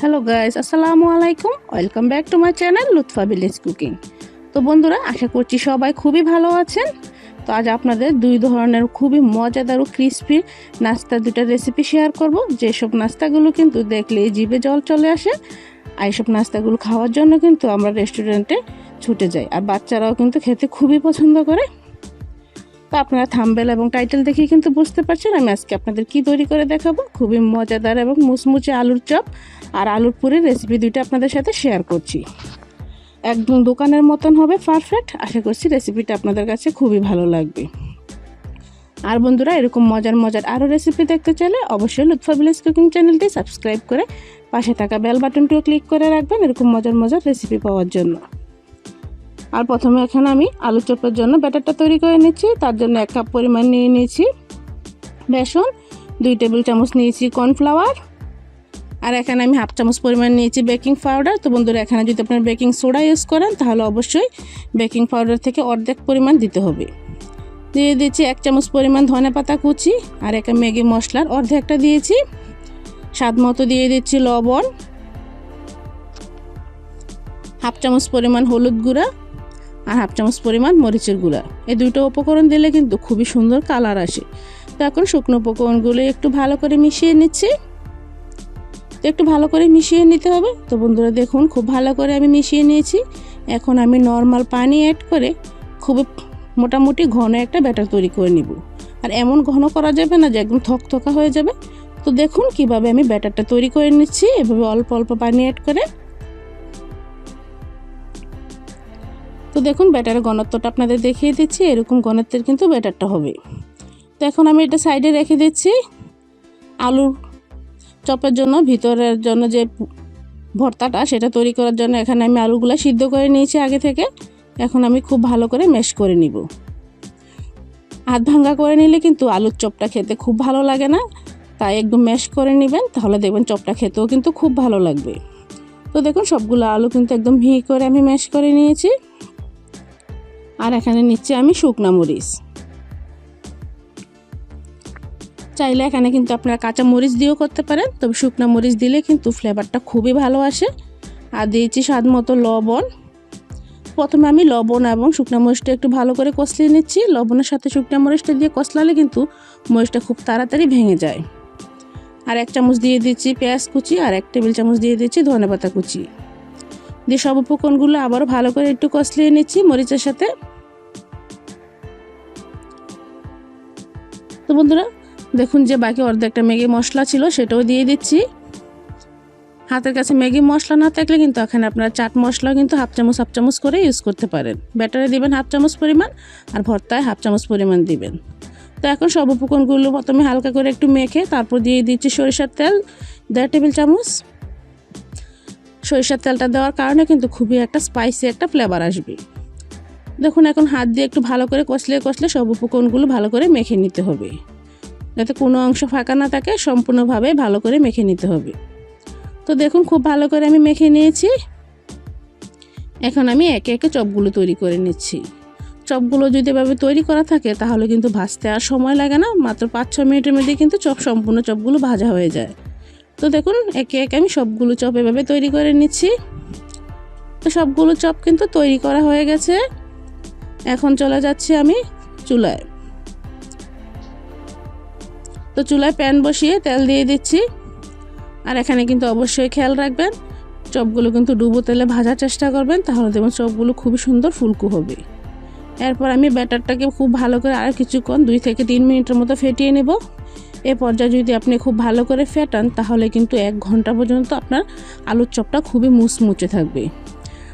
Hello guys, আসসালামু আলাইকুম। Welcome back to my channel Lutfa village cooking. তো বন্ধুরা, আশা করছি সবাই খুবই ভালো আছেন। তো আজ আপনাদের দুই ধরনের খুবই মজাদার ও ক্রিস্পি নাস্তার দুটো রেসিপি শেয়ার করব, যেসব নাস্তাগুলো কিন্তু দেখলেই জিভে জল চলে আসে। আর এইসব নাস্তাগুলো খাওয়ার জন্য কিন্তু আমরা রেস্টুরেন্টে ছুটে যাই, আর বাচ্চারাও কিন্তু খেতে খুবই পছন্দ করে। তো আপনারা থাম্বনেল এবং টাইটেল দেখেই কিন্তু বুঝতে পারছেন আমি আজকে আপনাদের কি তৈরি করে দেখাবো। খুবই মজাদার এবং মুচমুচে আলুর চপ আর আলুর পুরির রেসিপি দুইটা আপনাদের সাথে শেয়ার করছি। একদম দোকানের মতন হবে, পারফেক্ট। আশা করছি রেসিপিটা আপনাদের কাছে খুবই ভালো লাগবে। আর বন্ধুরা, এরকম মজার মজার আরও রেসিপি দেখতে চাইলে অবশ্যই লুৎফা ভিলেজ কুকিং চ্যানেলটি সাবস্ক্রাইব করে পাশে থাকা বেল বাটনটিও ক্লিক করে রাখবেন এরকম মজার মজার রেসিপি পাওয়ার জন্য। আর প্রথমে এখানে আমি আলু চপের জন্য ব্যাটারটা তৈরি করে নিচ্ছি। তার জন্য 1 কাপ পরিমাণ নিয়ে নিয়েছি বেসন, 2 টেবিল চামচ নিয়েছি কর্নফ্লাওয়ার, আর এখানে আমি 1/2 চামচ পরিমাণ নিয়েছি বেকিং পাউডার। তো বন্ধুরা, এখানে যদি আপনারা বেকিং সোডা ইউজ করেন তাহলে অবশ্যই বেকিং পাউডার থেকে অর্ধেক পরিমাণ দিতে হবে। দিয়ে দিচ্ছি 1 চামচ পরিমাণ ধনেপাতা কুচি, আর একটা ম্যাগি মশলার অর্ধেকটা দিয়েছি। স্বাদ মতো দিয়ে দিচ্ছি লবণ, 1/2 চামচ পরিমাণ হলুদ গুঁড়া, আর 1/2 চামচ পরিমাণ মরিচের গুঁড়া। এই দুটো উপকরণ দিলে কিন্তু খুবই সুন্দর কালার আসে। তো এখন শুকনো উপকরণগুলো একটু ভালো করে মিশিয়ে নিচ্ছি। তো একটু ভালো করে মিশিয়ে নিতে হবে। তো বন্ধুরা দেখুন, খুব ভালো করে আমি মিশিয়ে নিয়েছি। এখন আমি নর্মাল পানি অ্যাড করে খুবই মোটামুটি ঘন একটা ব্যাটার তৈরি করে নিব। আর এমন ঘন করা যাবে না যে একদম থকথকা হয়ে যাবে। তো দেখুন কিভাবে আমি ব্যাটারটা তৈরি করে নিচ্ছি, এভাবে অল্প অল্প পানি অ্যাড করে। তো দেখুন ব্যাটারের ঘনত্বটা আপনাদের দেখিয়ে দিচ্ছি, এরকম ঘনত্বের কিন্তু ব্যাটারটা হবে। তো এখন আমি এটা সাইডে রেখে দিচ্ছি। আলুর চপের জন্য ভিতরের জন্য যে ভর্তাটা সেটা তৈরি করার জন্য এখানে আমি আলুগুলো সিদ্ধ করে নিয়েছি আগে থেকে। এখন আমি খুব ভালো করে ম্যাশ করে নিব। হাত ভাঙা করে নিলে কিন্তু আলুর চপটা খেতে খুব ভালো লাগে না, তাই একদম ম্যাশ করে নেবেন, তাহলে দেখবেন চপটা খেতেও কিন্তু খুব ভালো লাগবে। তো দেখুন সবগুলো আলু কিন্তু একদম মিহি করে আমি ম্যাশ করে নিয়েছি। আর এখানে নিচ্ছি আমি শুকনা মরিচ। চাইলে এখানে কিন্তু আপনারা কাঁচা মরিচ দিয়েও করতে পারেন, তবে শুকনা মরিচ দিলে কিন্তু ফ্লেভারটা খুবই ভালো আসে। আর দিয়েছি স্বাদ মতো লবণ। প্রথমে আমি লবণ এবং শুকনা মরিচটা একটু ভালো করে কষলিয়ে নিচ্ছি। লবণের সাথে শুকনা মরিচটা দিয়ে কষলালে কিন্তু মরিচটা খুব তাড়াতাড়ি ভেঙে যায়। আর 1 চামচ দিয়ে দিচ্ছি পেঁয়াজ কুচি, আর 1 টেবিল চামচ দিয়ে দিচ্ছি ধনেপাতা কুচি। দিয়ে সব উপকরণগুলো আবারও ভালো করে একটু কষলিয়ে নিচ্ছি মরিচের সাথে। তো বন্ধুরা দেখুন, যে বাকি অর্ধেকটা ম্যাগি মশলা ছিল সেটাও দিয়ে দিচ্ছি। হাতের কাছে ম্যাগি মশলা না থাকলে কিন্তু এখানে আপনারা চাট মশলা কিন্তু 1/2 চামচ করে ইউজ করতে পারেন। ব্যাটারে দিবেন 1/2 চামচ পরিমাণ, আর ভর্তায় 1/2 চামচ পরিমাণ দিবেন। তো এখন সব উপকরণগুলো প্রথমে হালকা করে একটু মেখে তারপর দিয়ে দিচ্ছি সরিষার তেল 1.5 টেবিল চামচ। সরিষার তেলটা দেওয়ার কারণে কিন্তু খুবই একটা স্পাইসি একটা ফ্লেভার আসবে। দেখুন এখন হাত দিয়ে একটু ভালো করে কষলে সব উপকরণগুলো ভালো করে মেখে নিতে হবে, যাতে কোনো অংশ ফাঁকা না থাকে, সম্পূর্ণভাবে ভালো করে মেখে নিতে হবে। তো দেখুন খুব ভালো করে আমি মেখে নিয়েছি। এখন আমি একে একে চপগুলো তৈরি করে নিচ্ছি। চপগুলো যদি এভাবে তৈরি করা থাকে তাহলে কিন্তু ভাজতে আর সময় লাগে না, মাত্র 5-6 মিনিটের মধ্যে কিন্তু সম্পূর্ণ চপগুলো ভাজা হয়ে যায়। তো দেখুন একে একে আমি সবগুলো চপ এভাবে তৈরি করে নিচ্ছি। তো সবগুলো চপ কিন্তু তৈরি করা হয়ে গেছে। এখন চলে যাচ্ছি আমি চুলায়। তো চুলায় প্যান বসিয়ে তেল দিয়ে দিচ্ছি। আর এখানে কিন্তু অবশ্যই খেয়াল রাখবেন চপগুলো কিন্তু ডুবো তেলে ভাজার চেষ্টা করবেন, তাহলে দেখবেন চপগুলো খুবই সুন্দর ফুলকো হবে। এরপর আমি ব্যাটারটাকে খুব ভালো করে আর কিছুক্ষণ 2 থেকে 3 মিনিটের মতো ফেটিয়ে নেব। এ পর্যায়ে যদি আপনি খুব ভালো করে ফেটান তাহলে কিন্তু 1 ঘন্টা পর্যন্ত আপনার আলুর চপটা খুবই মুচমুচে থাকবে।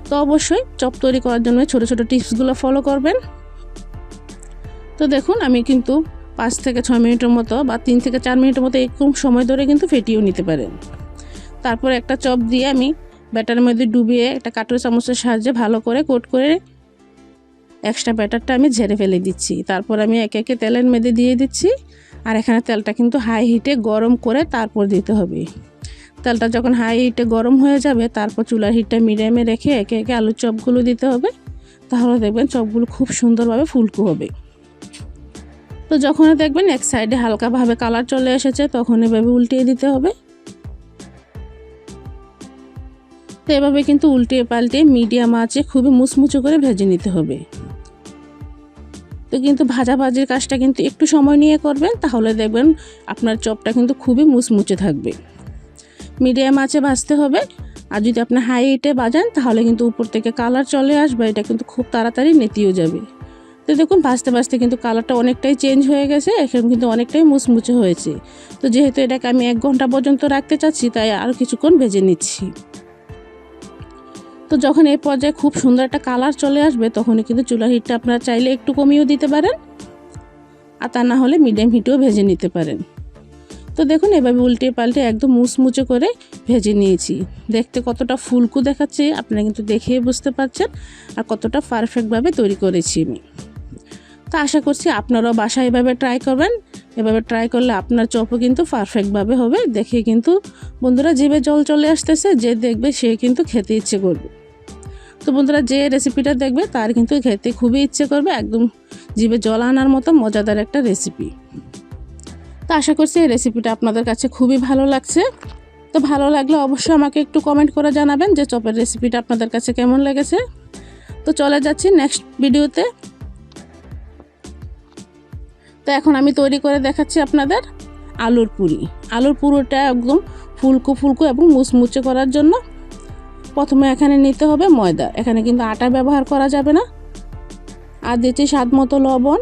তো অবশ্যই চপ তৈরি করার জন্য ছোট ছোট টিপসগুলো ফলো করবেন। তো দেখুন আমি কিন্তু 5 থেকে 6 মিনিটের মতো বা 3 থেকে 4 মিনিটের মতো এরকম সময় ধরে কিন্তু ফেটিয়েও নিতে পারেন। তারপর একটা চপ দিয়ে আমি ব্যাটারের মধ্যে ডুবিয়ে একটা কাঁটার চামচের সাহায্যে ভালো করে কোট করে এক্সট্রা ব্যাটারটা আমি ঝেড়ে ফেলে দিচ্ছি। তারপর আমি একে একে তেলের মধ্যে দিয়ে দিচ্ছি। আর এখানে তেলটা কিন্তু হাই হিটে গরম করে তারপর দিতে হবে। তেলটা যখন হাই হিটে গরম হয়ে যাবে তারপর চুলার হিটটা মিডিয়ামে রেখে একে একে আলুর চপগুলো দিতে হবে, তাহলে দেখবেন চপগুলো খুব সুন্দরভাবে ফুলকো হবে। তো যখন দেখবেন এক সাইডে হালকাভাবে কালার চলে এসেছে তখন এভাবে উল্টিয়ে দিতে হবে। তো এভাবে কিন্তু উল্টে পাল্টে মিডিয়াম আঁচে খুবই মুচমুচে করে ভেজে নিতে হবে। তো কিন্তু ভাজাভাজির কাজটা কিন্তু একটু সময় নিয়ে করবেন, তাহলে দেখবেন আপনার চপটা কিন্তু খুবই মুচমুচে থাকবে। মিডিয়াম আঁচে ভাজতে হবে। আর যদি আপনি হাই হিটে ভাজেন তাহলে কিন্তু উপর থেকে কালার চলে আসবে, এটা কিন্তু খুব তাড়াতাড়ি নেতিও যাবে। তো দেখুন ভাজতে ভাজতে কিন্তু কালারটা অনেকটাই চেঞ্জ হয়ে গেছে, এখন কিন্তু অনেকটাই মুচমুচে হয়েছে। তো যেহেতু এটাকে আমি 1 ঘন্টা পর্যন্ত রাখতে চাচ্ছি, তাই আরও কিছুক্ষণ ভেজে নিচ্ছি। তো যখন এই পর্যায়ে খুব সুন্দর একটা কালার চলে আসবে, তখনই কিন্তু চুলার হিটটা আপনারা চাইলে একটু কমিয়েও দিতে পারেন, আর তা না হলে মিডিয়াম হিটেও ভেজে নিতে পারেন। তো দেখুন এভাবে উল্টে পাল্টে একদম মুচমুচে করে ভেজে নিয়েছি। দেখতে কতটা ফুলকো দেখাচ্ছে আপনারা কিন্তু দেখেই বুঝতে পারছেন, আর কতটা পারফেক্টভাবে তৈরি করেছি আমি। তো আশা করছি আপনারাও বাসায় এভাবে ট্রাই করবেন। এভাবে ট্রাই করলে আপনার চপও কিন্তু পারফেক্টভাবে হবে। দেখে কিন্তু বন্ধুরা জিভে জল চলে আসতেছে, যে দেখবে সে কিন্তু খেতে ইচ্ছে করবে। তো বন্ধুরা যে রেসিপিটা দেখবে তার কিন্তু খেতে খুবই ইচ্ছে করবে, একদম জিভে জল আনার মতো মজাদার একটা রেসিপি। তো আশা করছি এই রেসিপিটা আপনাদের কাছে খুবই ভালো লাগছে। তো ভালো লাগলে অবশ্যই আমাকে একটু কমেন্ট করে জানাবেন যে চপের রেসিপিটা আপনাদের কাছে কেমন লেগেছে। তো চলে যাচ্ছি নেক্সট ভিডিওতে। তো এখন আমি তৈরি করে দেখাচ্ছি আপনাদের আলুর পুরি। আলুর পুরোটা একদম ফুলকো ফুলকো এবং মুচমুচে করার জন্য প্রথমে এখানে নিতে হবে ময়দা। এখানে কিন্তু আটা ব্যবহার করা যাবে না। আর দিচ্ছি স্বাদ মতো লবণ,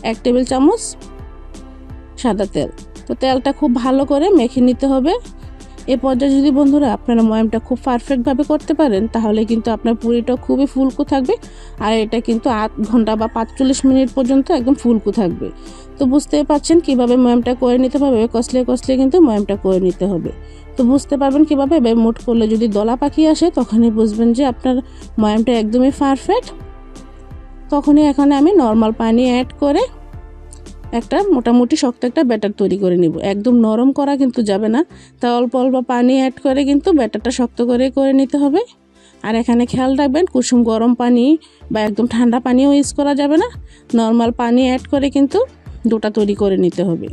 1 টেবিল চামচ সাদা তেল। তো তেলটা খুব ভালো করে মেখে নিতে হবে। এ পর্যায়ে যদি বন্ধুরা আপনারা ময়ামটা খুব পারফেক্টভাবে করতে পারেন, তাহলে কিন্তু আপনার পুরিটা খুবই ফুলকো থাকবে, আর এটা কিন্তু 8 ঘন্টা বা 45 মিনিট পর্যন্ত একদম ফুলকো থাকবে। তো বুঝতেই পারছেন কীভাবে ময়ামটা করে নিতে হবে, কষলে কষলে কিন্তু ময়ামটা করে নিতে হবে। তো বুঝতে পারবেন কীভাবে মুট করলে যদি দলা পাখি আসে, তখনই বুঝবেন যে আপনার ময়ামটা একদমই পারফেক্ট। তখনই এখানে আমি নর্মাল পানি অ্যাড করে একটা মোটামুটি শক্ত একটা ব্যাটার তৈরি করে নিব। একদম নরম করা কিন্তু যাবে না, তা অল্প অল্প পানি অ্যাড করে কিন্তু ব্যাটারটা শক্ত করে নিতে হবে। আর এখানে খেয়াল রাখবেন কুসুম গরম পানি বা একদম ঠান্ডা পানিও ইউজ করা যাবে না, নর্মাল পানি অ্যাড করে কিন্তু ডোটা তৈরি করে নিতে হবে।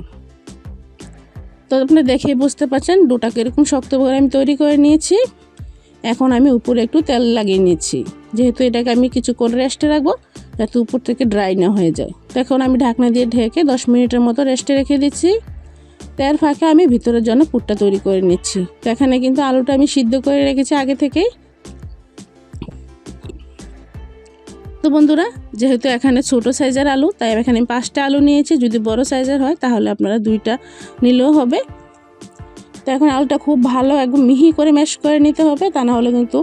তো আপনি দেখেই বুঝতে পারছেন ডোটাকে এরকম শক্ত করে আমি তৈরি করে নিয়েছি। এখন আমি উপরে একটু তেল লাগিয়ে নিচ্ছি, যেহেতু এটাকে আমি কিছুক্ষণ রেস্টে রাখবো যাতে উপর থেকে ড্রাই না হয়ে যায়। তো এখন আমি ঢাকনা দিয়ে ঢেকে 10 মিনিটের মতো রেস্টে রেখে দিচ্ছি। তার ফাঁকে আমি ভিতরের জন্য পুরটা তৈরি করে নিচ্ছি। তো এখানে কিন্তু আলুটা আমি সিদ্ধ করে রেখেছি আগে থেকেই। তো বন্ধুরা যেহেতু এখানে ছোট সাইজের আলু, তাই এখানে আমি 5টা আলু নিয়েছি। যদি বড় সাইজের হয় তাহলে আপনারা 2টা নিলেও হবে। তো এখন আলুটা খুব ভালো একদম মিহি করে ম্যাশ করে নিতে হবে, তা না হলে কিন্তু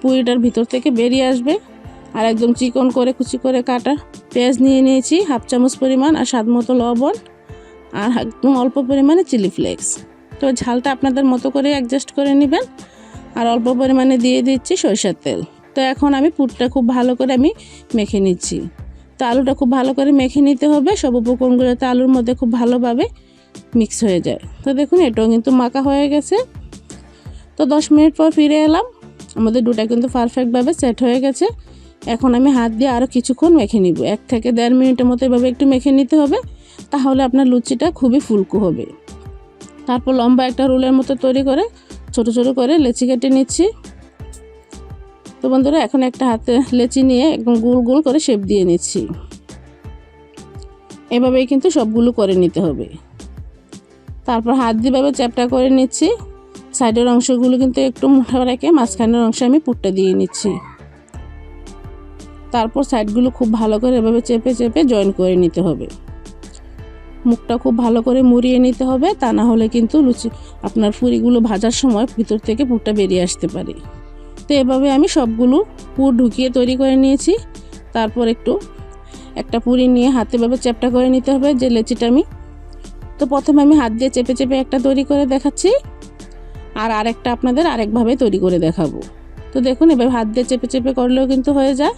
পুরিটার ভিতর থেকে বেরিয়ে আসবে। আর একদম চিকন করে কুচি করে কাটা পেঁয়াজ নিয়ে নিয়েছি 1/2 চামচ পরিমাণ, আর স্বাদ মতো লবণ, আর একদম অল্প পরিমাণে চিলি ফ্লেক্স। তো ঝালটা আপনাদের মতো করে অ্যাডজাস্ট করে নেবেন। আর অল্প পরিমাণে দিয়ে দিচ্ছি সরিষার তেল। তো এখন আমি পুরটা খুব ভালো করে আমি মেখে নিচ্ছি। তো আলুটা খুব ভালো করে মেখে নিতে হবে, সব উপকরণগুলো যাতে আলুর মধ্যে খুব ভালোভাবে মিক্স হয়ে যায়। তো দেখুন এটাও কিন্তু মাখা হয়ে গেছে। তো 10 মিনিট পর ফিরে এলাম, আমাদের ডোটা কিন্তু পারফেক্টভাবে সেট হয়ে গেছে। এখন আমি হাত দিয়ে আরও কিছুক্ষণ মেখে নিব, 1 থেকে 1.5 মিনিটের মতো এভাবে একটু মেখে নিতে হবে, তাহলে আপনার লুচিটা খুবই ফুলকো হবে। তারপর লম্বা একটা রোলের মতো তৈরি করে ছোট ছোট করে লেচি কেটে নিচ্ছি। তো বন্ধুরা এখন একটা হাতে লেচি নিয়ে একদম গোল গোল করে শেপ দিয়ে নিচ্ছি। এভাবেই কিন্তু সবগুলো করে নিতে হবে। তারপর হাত দিয়ে এভাবে চ্যাপটা করে নিচ্ছি। সাইডের অংশগুলো কিন্তু একটু মোটা রেখে মাঝখানের অংশে আমি পুরটা দিয়ে নিচ্ছি। তারপর সাইডগুলো খুব ভালো করে এভাবে চেপে চেপে জয়েন করে নিতে হবে। মুখটা খুব ভালো করে মুড়িয়ে নিতে হবে, তা না হলে কিন্তু লুচি আপনার পুরিগুলো ভাজার সময় ভিতর থেকে পুরটা বেরিয়ে আসতে পারে। তো এভাবে আমি সবগুলো পুর ঢুকিয়ে তৈরি করে নিয়েছি। তারপর একটা পুরি নিয়ে হাতে এভাবে চ্যাপটা করে নিতে হবে যে লেচিটা আমি। তো প্রথমে আমি হাত দিয়ে চেপে চেপে একটা তৈরি করে দেখাচ্ছি, আর আরেকটা আপনাদের আরেকভাবে তৈরি করে দেখাবো। তো দেখুন এভাবে হাত দিয়ে চেপে চেপে করলেও কিন্তু হয়ে যায়।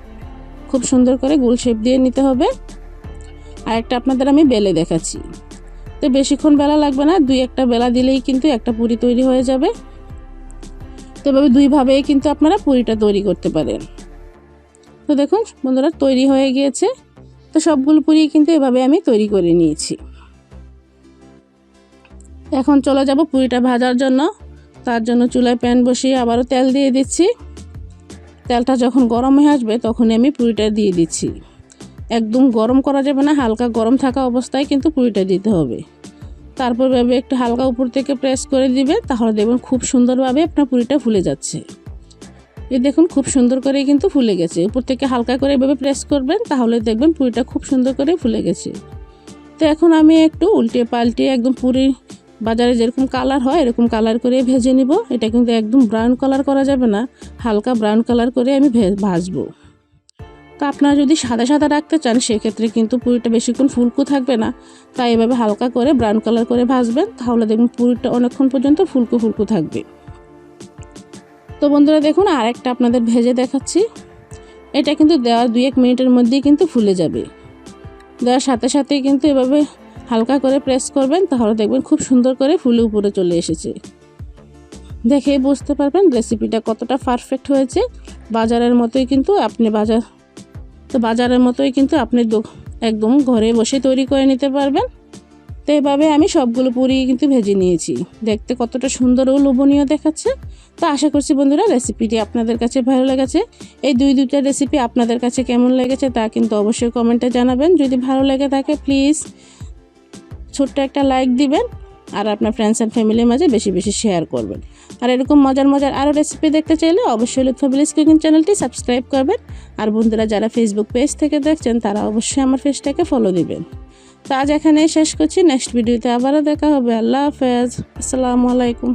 খুব সুন্দর করে গোল শেপ দিয়ে নিতে হবে। আর একটা আপনাদের আমি বেলে দেখাচ্ছি। তো বেশিক্ষণ বেলা লাগবে না, 2-1টা বেলা দিলেই কিন্তু একটা পুরি তৈরি হয়ে যাবে। তো এভাবে 2ভাবেই কিন্তু আপনারা পুরিটা তৈরি করতে পারেন। তো দেখুন বন্ধুরা তৈরি হয়ে গিয়েছে। তো সবগুলো পুরি কিন্তু এভাবে আমি তৈরি করে নিয়েছি। এখন চলে যাব পুরিটা ভাজার জন্য। তার জন্য চুলায় প্যান বসিয়ে আবারও তেল দিয়ে দিচ্ছি। তেলটা যখন গরম হয়ে আসবে তখন আমি পুরিটা দিয়ে দিচ্ছি। একদম গরম করা যাবে না, হালকা গরম থাকা অবস্থায় কিন্তু পুরিটা দিতে হবে। তারপর ভাবে একটু হালকা উপর থেকে প্রেস করে দিবে, তাহলে দেখবেন খুব সুন্দরভাবে আপনার পুরিটা ফুলে যাচ্ছে। এই দেখুন খুব সুন্দর করে কিন্তু ফুলে গেছে। উপর থেকে হালকা করে এভাবে প্রেস করবেন, তাহলে দেখবেন পুরিটা খুব সুন্দর করে ফুলে গেছে। তো এখন আমি একটু উল্টে পাল্টে একদম পুরি বাজারে যেরকম কালার হয় এরকম কালার করে ভেজে নিব। এটা কিন্তু একদম ব্রাউন কালার করা যাবে না, হালকা ব্রাউন কালার করে আমি ভাজবো। তো আপনারা যদি সাদা সাদা রাখতে চান সেক্ষেত্রে কিন্তু পুরিটা বেশিক্ষণ ফুলকো থাকবে না, তাই এভাবে হালকা করে ব্রাউন কালার করে ভাজবেন, তাহলে দেখুন পুরিটা অনেকক্ষণ পর্যন্ত ফুলকো ফুলকো থাকবে। তো বন্ধুরা দেখুন আরেকটা আপনাদের ভেজে দেখাচ্ছি। এটা কিন্তু দেওয়ার 2-1 মিনিটের মধ্যেই কিন্তু ফুলে যাবে। দেওয়ার সাথে সাথেই কিন্তু এভাবে হালকা করে প্রেস করবেন, তাহলে দেখবেন খুব সুন্দর করে ফুলে উপরে চলে এসেছে। দেখেই বুঝতে পারবেন রেসিপিটা কতটা পারফেক্ট হয়েছে। বাজারের মতোই কিন্তু আপনি একদম ঘরে বসে তৈরি করে নিতে পারবেন। তো এভাবে আমি সবগুলো পুরি কিন্তু ভেজে নিয়েছি। দেখতে কতটা সুন্দর ও লোভনীয় দেখাচ্ছে। তো আশা করছি বন্ধুরা রেসিপিটি আপনাদের কাছে ভালো লেগেছে। এই দুইটা রেসিপি আপনাদের কাছে কেমন লেগেছে তা কিন্তু অবশ্যই কমেন্টে জানাবেন। যদি ভালো লেগে থাকে প্লিজ ছোট্ট একটা লাইক দিবেন, আর আপনার ফ্রেন্ডস অ্যান্ড ফ্যামিলির মাঝে বেশি বেশি শেয়ার করবেন। আর এরকম মজার আরও রেসিপি দেখতে চাইলে অবশ্যই লুৎফা ভিলেজ কুকিং চ্যানেলটি সাবস্ক্রাইব করবেন। আর বন্ধুরা যারা ফেসবুক পেজ থেকে দেখছেন তারা অবশ্যই আমার পেজটাকে ফলো দিবেন। তো আজ এখানেই শেষ করছি, নেক্সট ভিডিওতে আবারও দেখা হবে। আল্লাহ হাফেজ, আসসালামু আলাইকুম।